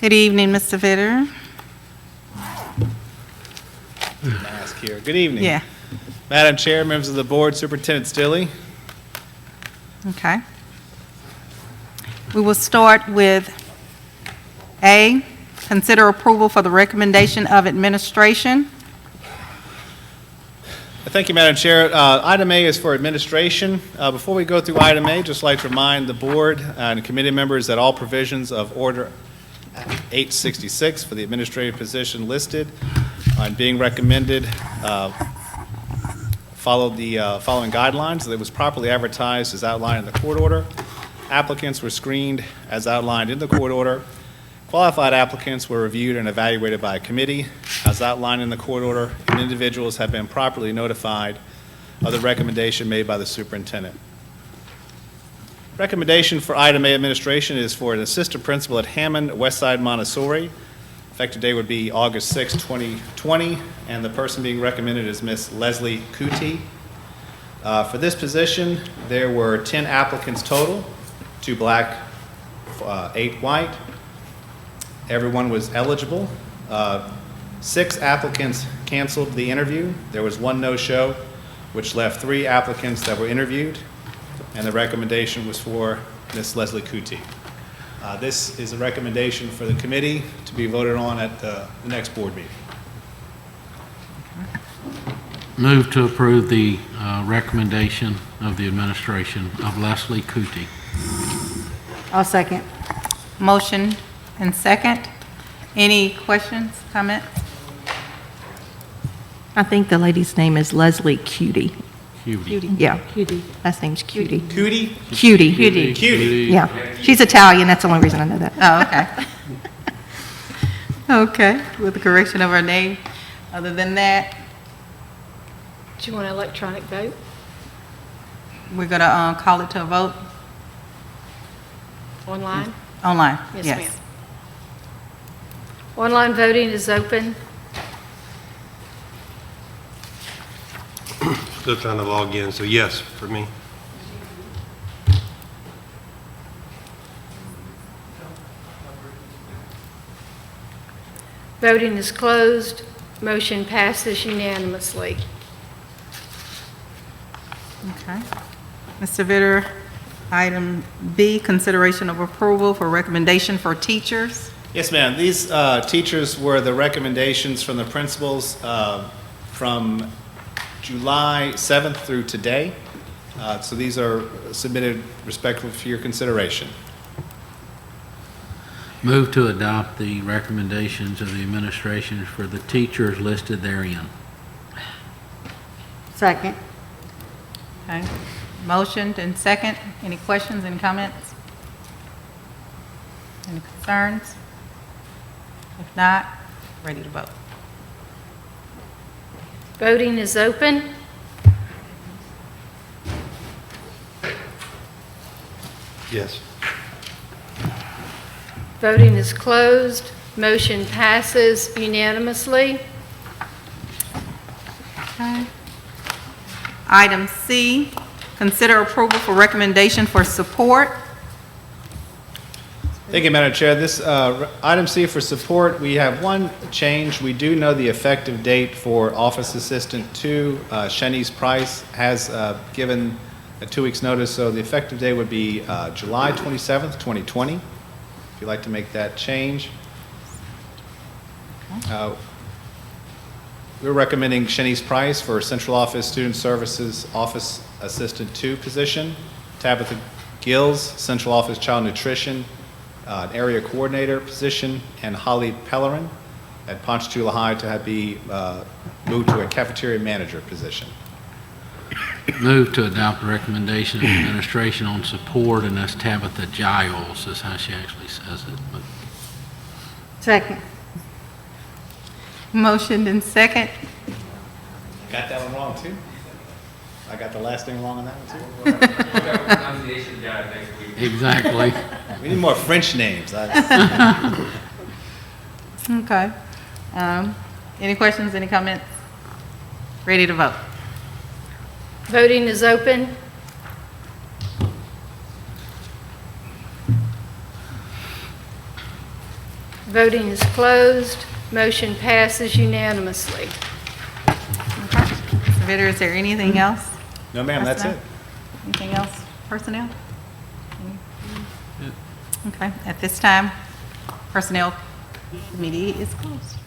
Good evening, Mr. Vitter. Ask here. Good evening. Yeah, Madam Chair, members of the board, Superintendent Stilley. okay. We will start with A, consider approval for the recommendation of administration. Thank you, Madam Chair. Item A is for administration. Before we go through item A, just like to remind the board and committee members that all provisions of Order 866 for the administrative position listed and being recommended followed the following guidelines. That it was properly advertised as outlined in the court order. Applicants were screened as outlined in the court order. Qualified applicants were reviewed and evaluated by a committee as outlined in the court order, and individuals have been properly notified of the recommendation made by the superintendent. Recommendation for item A administration is for an assistant principal at Hammond Westside Montessori. Effective date would be August 6, 2020, and the person being recommended is Ms. Leslie Cootie. For this position, there were 10 applicants total, 2 black, 8 white. Everyone was eligible. 6 applicants canceled the interview. There was 1 no-show, which left 3 applicants that were interviewed, and the recommendation was for Ms. Leslie Cootie. This is a recommendation for the committee to be voted on at the next board meeting. Move to approve the recommendation of the administration of Leslie Cootie. I'll second. Motion and second. Any questions, comments? I think the lady's name is Leslie Cutie. Cootie. Yeah. Cutie. Last name's Cutie. Cootie? Cutie. Cutie. Yeah. She's Italian. That's the only reason I know that. Oh, okay. Okay, with the correction of her name. Other than that, Do you want an electronic vote? we're going to call it to a vote Online? online. Yes, ma'am. Online voting is open. Still trying to log in, so yes for me. Voting is closed. Motion passes unanimously. Okay. Mr. Vitter, item B, consideration of approval for recommendation for teachers. Yes, ma'am. These teachers were the recommendations from the principals from July 7th through today. So these are submitted respectfully for your consideration. Move to adopt the recommendations of the administration for the teachers listed therein. Second. Okay. Motioned and second. Any questions, any comments? Any concerns? If not, ready to vote. Voting is open. Yes. Voting is closed. Motion passes unanimously. Okay. Item C, consider approval for recommendation for support. Thank you, Madam Chair. This item C for support, we have one change. We do know the effective date for Office Assistant 2. Shanice Price has given a 2 weeks notice, so the effective date would be July 27th, 2020. If you'd like to make that change. We're recommending Shanice Price for Central Office Student Services Office Assistant 2 position. Tabitha Gills, Central Office Child Nutrition Area Coordinator position, and Holly Pellerin at Ponchatoula High to be moved to a Cafeteria Manager position. Move to adopt the recommendation of the administration on support, and that's Tabitha Giles is how she actually says it. But Second. Motioned and second. Got that one wrong, too? I got the last name wrong on that one, too? Pronunciation guy next week. exactly. We need more French names. Okay. Any questions, any comments? Ready to vote. Voting is open. Voting is closed. Motion passes unanimously. Okay. Mr. Vitter, is there anything else? No, ma'am, that's it. Anything else, personnel? Okay, at this time, personnel committee is closed.